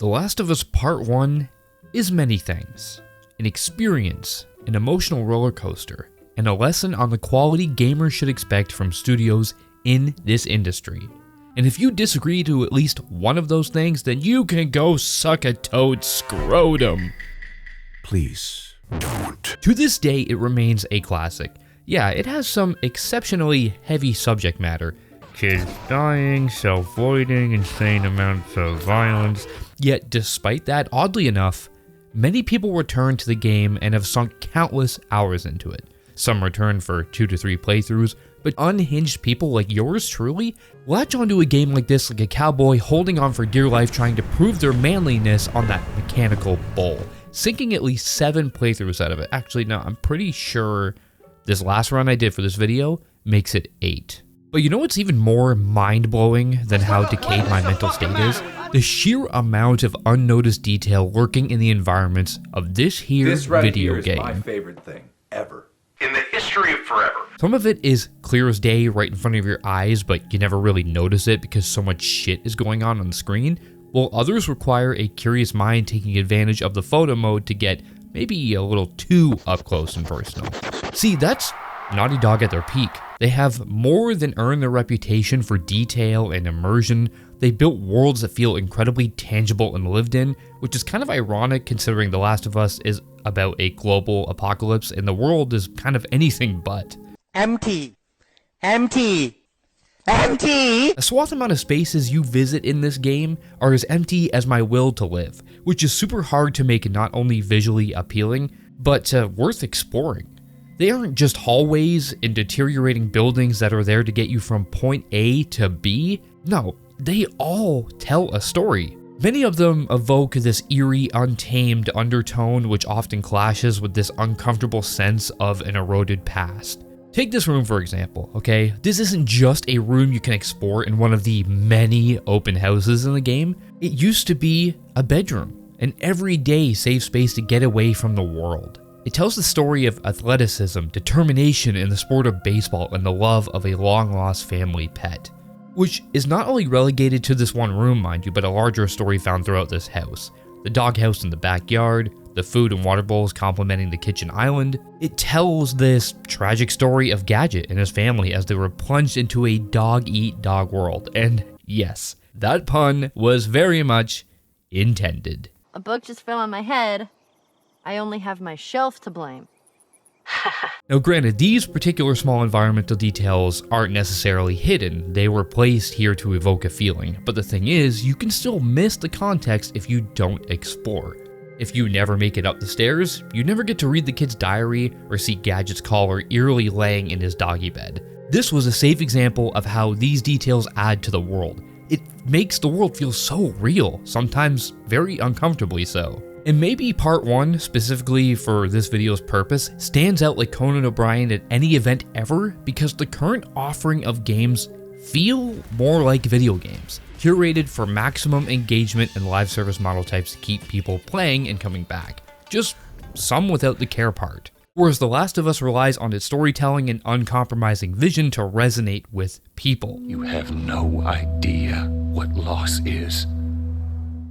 The Last of Us Part 1 is many things. An experience, an emotional roller coaster, and a lesson on the quality gamers should expect from studios in this industry. And if you disagree to at least one of those things, then you can go suck a toad scrotum. Please, don't. To this day, it remains a classic. Yeah, it has some exceptionally heavy subject matter. Kids dying, self-voiding, insane amounts of violence. Yet, despite that, oddly enough, many people return to the game and have sunk countless hours into it. Some return for 2 to 3 playthroughs, but unhinged people like yours truly latch onto a game like this like a cowboy holding on for dear life trying to prove their manliness on that mechanical bull, sinking at least 7 playthroughs out of it. Actually, no, I'm pretty sure this last run I did for this video makes it 8. But you know what's even more mind-blowing than how decayed my mental state is? The sheer amount of unnoticed detail lurking in the environments of this video game. My favorite thing ever. In the history of forever. Some of it is clear as day right in front of your eyes, but you never really notice it because so much shit is going on the screen, while others require a curious mind taking advantage of the photo mode to get maybe a little too up close and personal. See, that's Naughty Dog at their peak. They have more than earned their reputation for detail and immersion. They built worlds that feel incredibly tangible and lived in, which is kind of ironic considering The Last of Us is about a global apocalypse and the world is kind of anything but. Empty. Empty. Empty! A swath amount of spaces you visit in this game are as empty as my will to live, which is super hard to make not only visually appealing, but worth exploring. They aren't just hallways and deteriorating buildings that are there to get you from point A to B. No, they all tell a story. Many of them evoke this eerie, untamed undertone which often clashes with this uncomfortable sense of an eroded past. Take this room for example, okay? This isn't just a room you can explore in one of the many open houses in the game. It used to be a bedroom, an everyday safe space to get away from the world. It tells the story of athleticism, determination in the sport of baseball, and the love of a long-lost family pet. Which is not only relegated to this one room, mind you, but a larger story found throughout this house. The doghouse in the backyard, the food and water bowls complementing the kitchen island. It tells this tragic story of Gadget and his family as they were plunged into a dog-eat-dog world. And yes, that pun was very much intended. A book just fell on my head. I only have my shelf to blame. Now granted, these particular small environmental details aren't necessarily hidden, they were placed here to evoke a feeling, but the thing is, you can still miss the context if you don't explore. If you never make it up the stairs, you never get to read the kid's diary or see Gadget's collar eerily laying in his doggy bed. This was a safe example of how these details add to the world. It makes the world feel so real, sometimes very uncomfortably so. And maybe part 1, specifically for this video's purpose, stands out like Conan O'Brien at any event ever because the current offering of games feel more like video games, curated for maximum engagement and live service model types to keep people playing and coming back, just some without the care part. Whereas The Last of Us relies on its storytelling and uncompromising vision to resonate with people. You have no idea what loss is.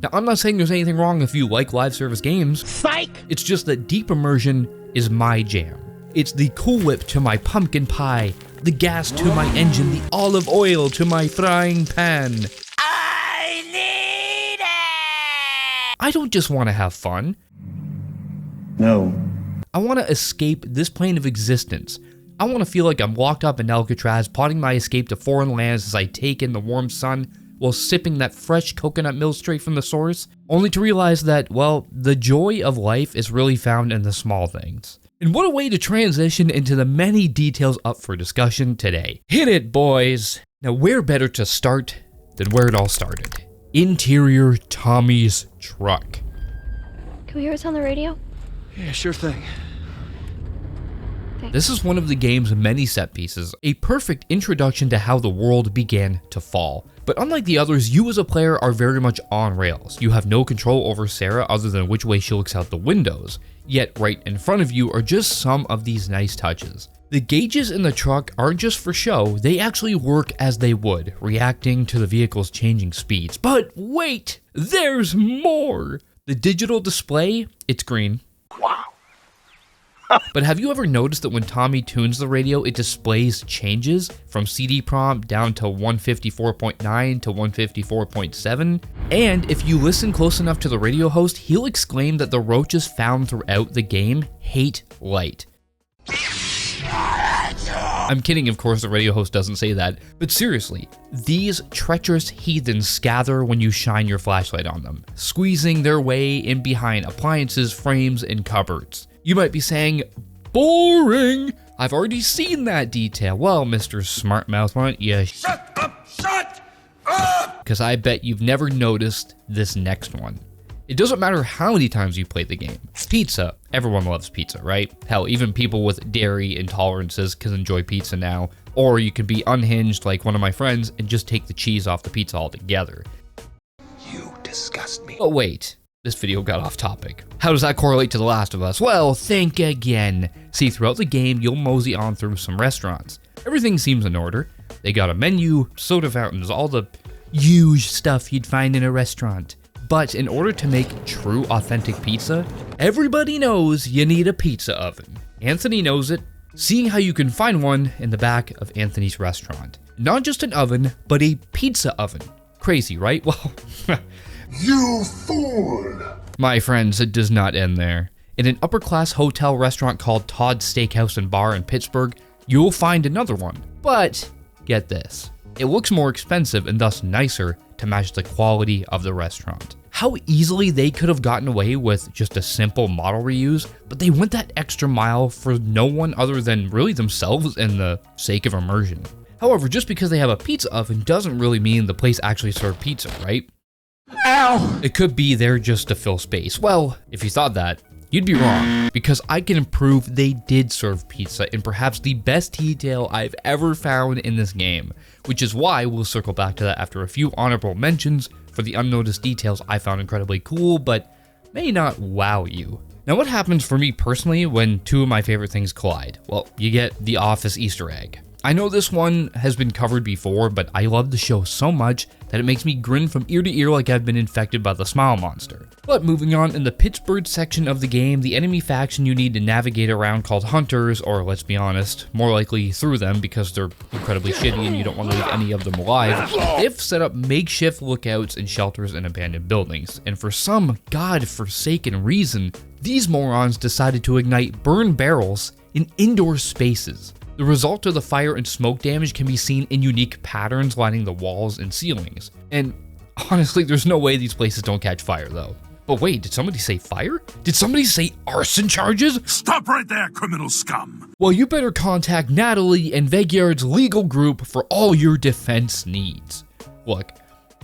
Now, I'm not saying there's anything wrong if you like live service games. Psych! It's just that deep immersion is my jam. It's the Cool Whip to my pumpkin pie, the gas to my engine, the olive oil to my frying pan. I need it! I don't just want to have fun. No. I want to escape this plane of existence. I want to feel like I'm locked up in Alcatraz, plotting my escape to foreign lands as I take in the warm sun, while sipping that fresh coconut milk straight from the source, only to realize that, well, the joy of life is really found in the small things. And what a way to transition into the many details up for discussion today. Hit it, boys! Now, where better to start than where it all started? Interior Tommy's truck. Can we hear us on the radio? Yeah, sure thing. This is one of the game's many set pieces, a perfect introduction to how the world began to fall. But unlike the others, you as a player are very much on rails. You have no control over Sarah other than which way she looks out the windows, yet right in front of you are just some of these nice touches. The gauges in the truck aren't just for show, they actually work as they would, reacting to the vehicle's changing speeds. But wait, there's more! The digital display, it's green. Wow. But have you ever noticed that when Tommy tunes the radio, it displays changes from CD-ROM down to 154.9 to 154.7? And if you listen close enough to the radio host, he'll exclaim that the roaches found throughout the game hate light. I'm kidding, of course, the radio host doesn't say that, but seriously, these treacherous heathens gather when you shine your flashlight on them, squeezing their way in behind appliances, frames, and cupboards. You might be saying, boring! I've already seen that detail. Well, Mr. Smartmouth, why don't you shut up! Because I bet you've never noticed this next one. It doesn't matter how many times you play the game. Pizza. Everyone loves pizza, right? Hell, even people with dairy intolerances can enjoy pizza now. Or you can be unhinged like one of my friends and just take the cheese off the pizza altogether. You disgust me. But wait, this video got off topic. How does that correlate to The Last of Us? Well, think again. See, throughout the game, you'll mosey on through some restaurants. Everything seems in order. They got a menu, soda fountains, all the huge stuff you'd find in a restaurant. But in order to make true authentic pizza, everybody knows you need a pizza oven. Anthony knows it, seeing how you can find one in the back of Anthony's restaurant. Not just an oven, but a pizza oven. Crazy, right? Well, You fool! my friends, it does not end there. In an upper-class hotel restaurant called Todd's Steakhouse and Bar in Pittsburgh, you'll find another one. But get this, it looks more expensive and thus nicer to match the quality of the restaurant. How easily they could have gotten away with just a simple model reuse, but they went that extra mile for no one other than really themselves and the sake of immersion. However, just because they have a pizza oven doesn't really mean the place actually served pizza, right? Ow! It could be there just to fill space. Well, if you thought that, you'd be wrong, because I can prove they did serve pizza in perhaps the best detail I've ever found in this game, which is why we'll circle back to that after a few honorable mentions for the unnoticed details I found incredibly cool, but may not wow you. Now, what happens for me personally when two of my favorite things collide? Well, you get the Office Easter egg. I know this one has been covered before, but I love the show so much that it makes me grin from ear to ear like I've been infected by the smile monster. But moving on, in the Pittsburgh section of the game, the enemy faction you need to navigate around called Hunters, or let's be honest, more likely through them because they're incredibly shitty and you don't want to leave any of them alive, they've set up makeshift lookouts and shelters in abandoned buildings. And for some god-forsaken reason, these morons decided to ignite burn barrels in indoor spaces. The result of the fire and smoke damage can be seen in unique patterns lining the walls and ceilings. And honestly, there's no way these places don't catch fire though. But wait, did somebody say fire? Did somebody say arson charges? Stop right there, criminal scum! Well, you better contact Natalie and Vegyard's legal group for all your defense needs. Look,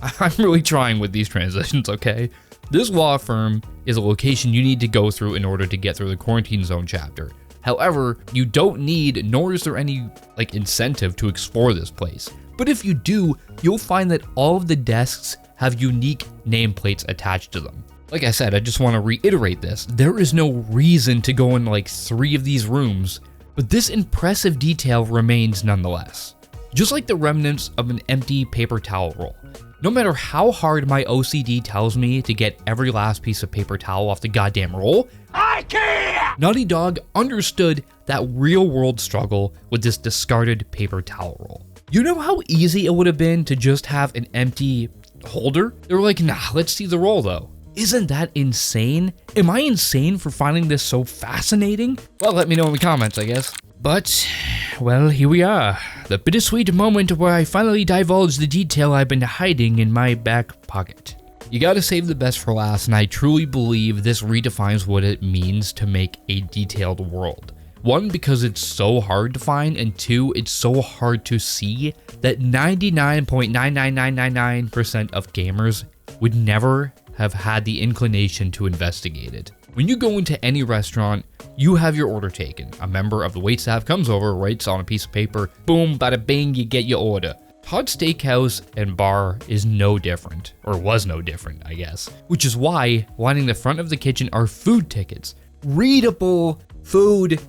I'm really trying with these transitions, okay? This law firm is a location you need to go through in order to get through the quarantine zone chapter. However, you don't need, nor is there any incentive to explore this place. But if you do, you'll find that all of the desks have unique nameplates attached to them. Like I said, I just want to reiterate this. There is no reason to go in 3 of these rooms, but this impressive detail remains nonetheless. Just like the remnants of an empty paper towel roll. No matter how hard my OCD tells me to get every last piece of paper towel off the goddamn roll, I can't! Naughty Dog understood that real-world struggle with this discarded paper towel roll. You know how easy it would have been to just have an empty holder? They were like, nah, let's see the roll though. Isn't that insane? Am I insane for finding this so fascinating? Well, let me know in the comments, I guess. But, well, here we are. The bittersweet moment where I finally divulge the detail I've been hiding in my back pocket. You gotta save the best for last, and I truly believe this redefines what it means to make a detailed world. 1, because it's so hard to find, and 2, it's so hard to see that 99.99999% of gamers would never have had the inclination to investigate it. When you go into any restaurant, you have your order taken. A member of the waitstaff comes over, writes on a piece of paper, boom, bada bing, you get your order. Todd's Steakhouse and Bar is no different, or was no different, I guess. Which is why lining the front of the kitchen are food tickets. Readable food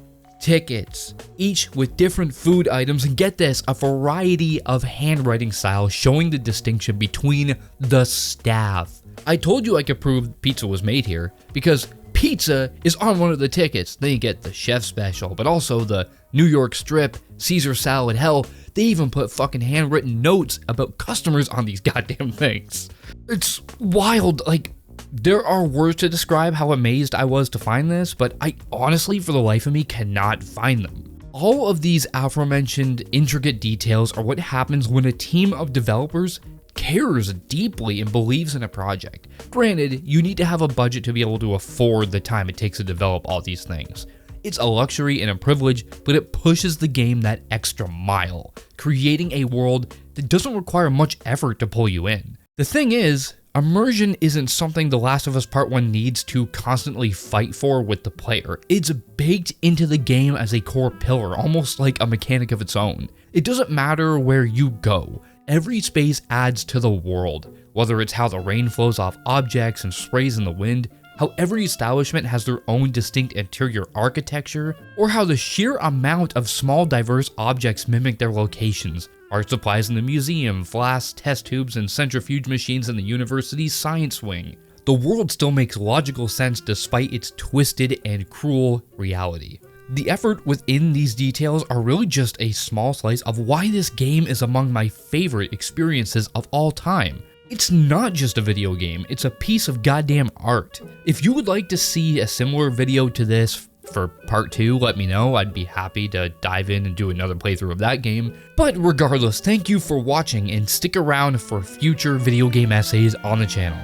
tickets, each with different food items, and get this, a variety of handwriting styles showing the distinction between the staff. I told you I could prove pizza was made here, because pizza is on one of the tickets. Then you get the chef special, but also the New York strip, Caesar salad. Hell, they even put fucking handwritten notes about customers on these goddamn things. It's wild. Like, there are words to describe how amazed I was to find this, but I honestly, for the life of me, cannot find them. All of these aforementioned intricate details are what happens when a team of developers cares deeply and believes in a project. Granted, you need to have a budget to be able to afford the time it takes to develop all these things. It's a luxury and a privilege, but it pushes the game that extra mile, creating a world that doesn't require much effort to pull you in. The thing is, immersion isn't something The Last of Us Part 1 needs to constantly fight for with the player. It's baked into the game as a core pillar, almost like a mechanic of its own. It doesn't matter where you go. Every space adds to the world, whether it's how the rain flows off objects and sprays in the wind, how every establishment has their own distinct interior architecture, or how the sheer amount of small diverse objects mimic their locations. Art supplies in the museum, flasks, test tubes, and centrifuge machines in the university's science wing. The world still makes logical sense despite its twisted and cruel reality. The effort within these details are really just a small slice of why this game is among my favorite experiences of all time. It's not just a video game, it's a piece of goddamn art. If you would like to see a similar video to this for part 2, let me know. I'd be happy to dive in and do another playthrough of that game. But regardless, thank you for watching and stick around for future video game essays on the channel.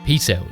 Peace out.